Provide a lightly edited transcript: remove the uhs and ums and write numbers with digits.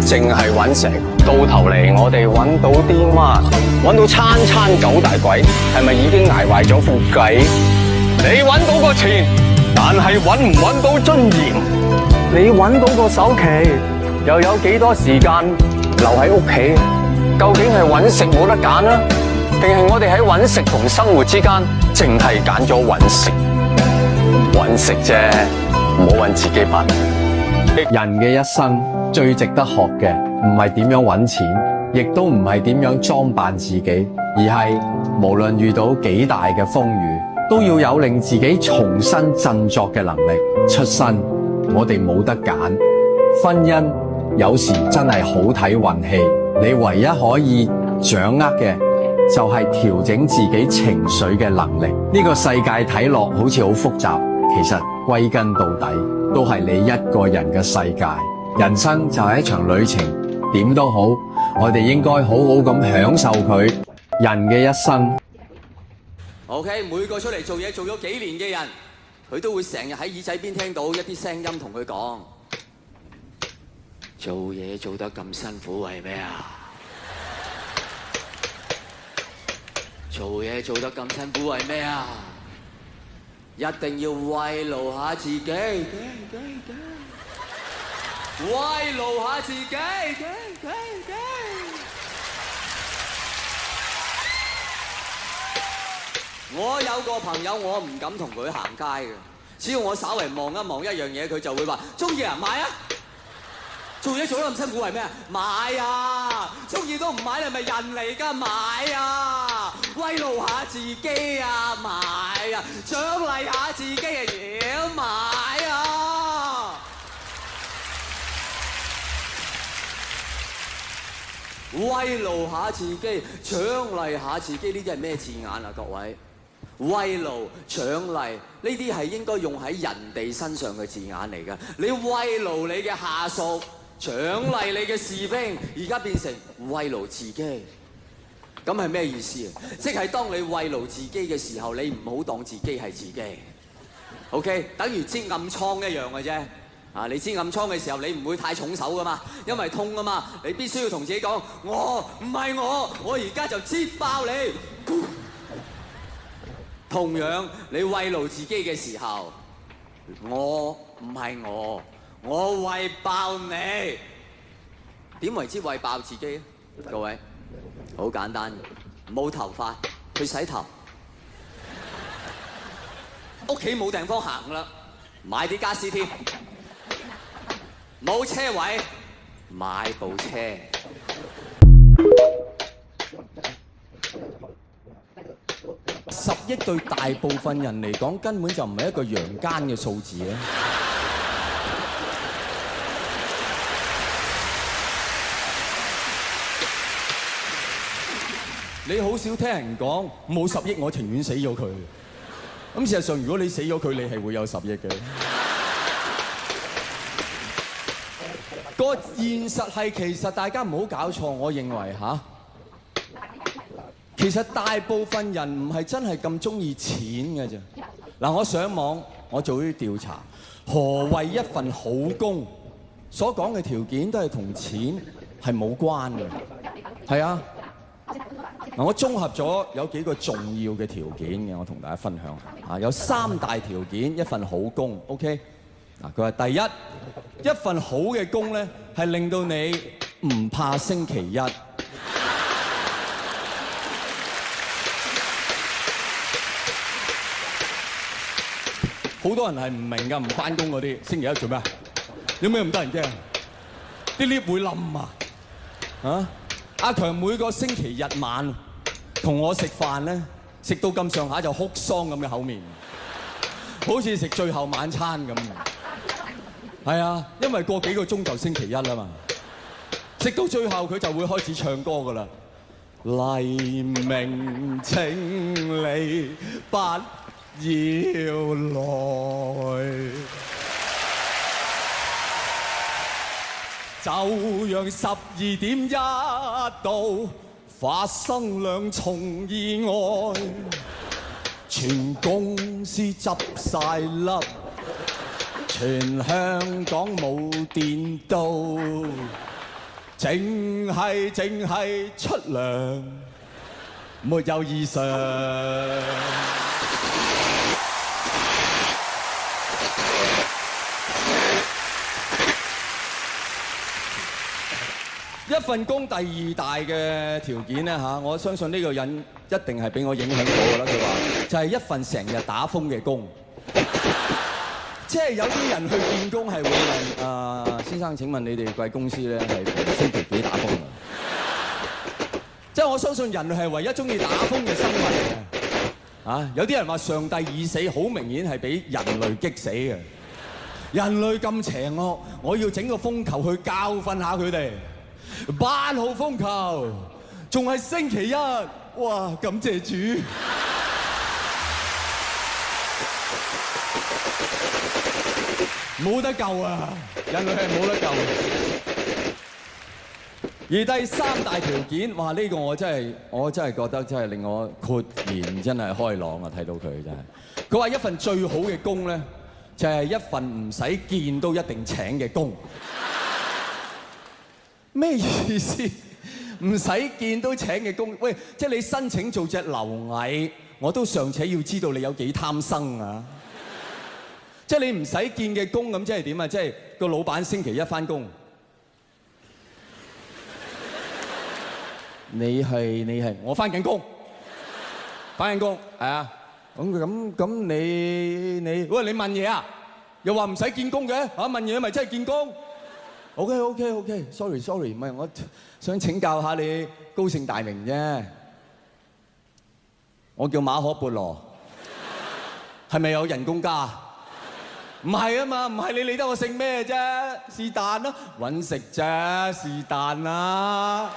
淨係揾食，到頭嚟我哋揾到啲乜？揾到餐餐九大簋，係咪已經捱壞咗副計？你揾到個錢，但係揾唔揾到尊嚴？你揾到個首期，又有幾多時間留喺屋企？究竟係揾食冇得揀啊，定係我哋喺揾食同生活之間，淨係揀咗揾食？揾食啫，唔好揾自己笨。人嘅一生最值得學嘅，唔係點樣揾錢，亦都唔係點樣裝扮自己，而係無論遇到幾大嘅風雨，都要有令自己重新振作嘅能力。出身我哋冇得揀，婚姻有時真係好睇運氣，你唯一可以掌握嘅就係調整自己情緒嘅能力。呢個世界睇落好似好複雜，其實歸根到底都係你一個人嘅世界。人生就係一場旅程，點都好，我哋應該好好咁享受佢。人嘅一生。OK， 每個出嚟做嘢做咗幾年嘅人，佢都會成日喺耳仔邊聽到一啲聲音同佢講：做嘢做得咁辛苦為咩啊？做嘢做得咁辛苦為咩啊？一定要慰勞下自己，慰勞下自己。我有個朋友，我唔敢同佢行街嘅，只要我稍微望一望一樣嘢，佢就會話：中意啊，買啊！做嘢做得咁辛苦為咩啊？買啊！中意都唔買，你係咪人嚟㗎？買啊！慰勞下自己啊！買啊！獎勵下自己嘅嘢買啊！慰勞下自己，獎勵下自己，呢啲係咩字眼啊？各位，慰勞、獎勵呢啲係應該用喺人哋身上嘅字眼嚟㗎。你慰勞你嘅下屬，獎勵你嘅士兵，而家變成慰勞自己，咁係咩意思啊？即係當你慰勞自己嘅時候，你唔好當自己係自己。OK， 等於擠暗瘡一樣嘅啫。啊！你知暗瘡嘅時候，你唔會太重手噶嘛，因為痛啊嘛。你必須要同自己講：我唔係我而家就擠爆你。同樣，你慰勞自己嘅時候，我唔係我餵爆你。點為之餵爆自己啊？各位，好簡單，冇頭髮去洗頭，屋企冇地方行啦，買啲家私添。冇車位，買部車。10億對大部分人嚟講，根本就唔係一個陽間嘅數字啊！你好少聽人講冇10億，我情願死咗佢。咁事實上，如果你死咗佢，你係會有10億嘅。個現實係，其實大家唔好搞錯，我認為其實大部分人唔係真係咁中意錢嘅啫。嗱，我上網我做啲調查，何謂一份好工？所講嘅條件都係同錢係冇關嘅。係啊，嗱，我綜合咗有幾個重要嘅條件嘅，我同大家分享下。有3大條件，一份好工 ，OK？ 嗱，佢話第一份好嘅工咧，係令到你唔怕星期一。好多人係唔明㗎，唔返工嗰啲，星期一做咩？有咩咁得人驚？啲 lift 會冧啊！啊！阿強每個星期日晚同我食飯咧，食到咁上下就哭喪咁嘅口面，好似食最後晚餐咁。係啊，因為過幾個鐘就星期一啦嘛，食到最後佢就會開始唱歌㗎啦。黎明請你不要來，就讓12點1到發生2重意外，全公司執晒笠，全香港冇電到，淨係出糧，沒有異常。一份工第二大嘅條件咧嚇，我相信呢個人一定係俾我影響到㗎啦。佢話就係一份成日打風嘅工，即係有啲人去見工係會問先生，請問你哋貴公司咧係星期幾打風啊？即係我相信人類係唯一中意打風嘅生物嘅。有啲人話上帝已死，好明顯係俾人類激死嘅。人類咁邪惡，我要整個風球去教訓下佢哋。8號風球，仲係星期一，哇！感謝主。冇得救啊！人類係冇得救。而第三大條件，哇！呢個我真係覺得真係令我豁然真係開朗啊！睇到佢真係。佢話一份最好嘅工咧，就係一份唔使見都一定請嘅工。咩意思？唔使見都請嘅工？喂，即係你申請做隻螻蟻，我都尚且要知道你有幾貪生啊！即係你唔使見嘅工咁，即係點啊？即係個老闆星期一返工，你係我返緊工，係啊？咁你喂，你問嘢啊？又話唔使見工嘅問嘢咪真係見工？OK，sorry，唔係我想請教下你高姓大名啫。我叫馬可孛羅，係咪有人工加？唔係啊嘛，唔係你理得我姓咩啫？是但咯，揾食啫，是但啦。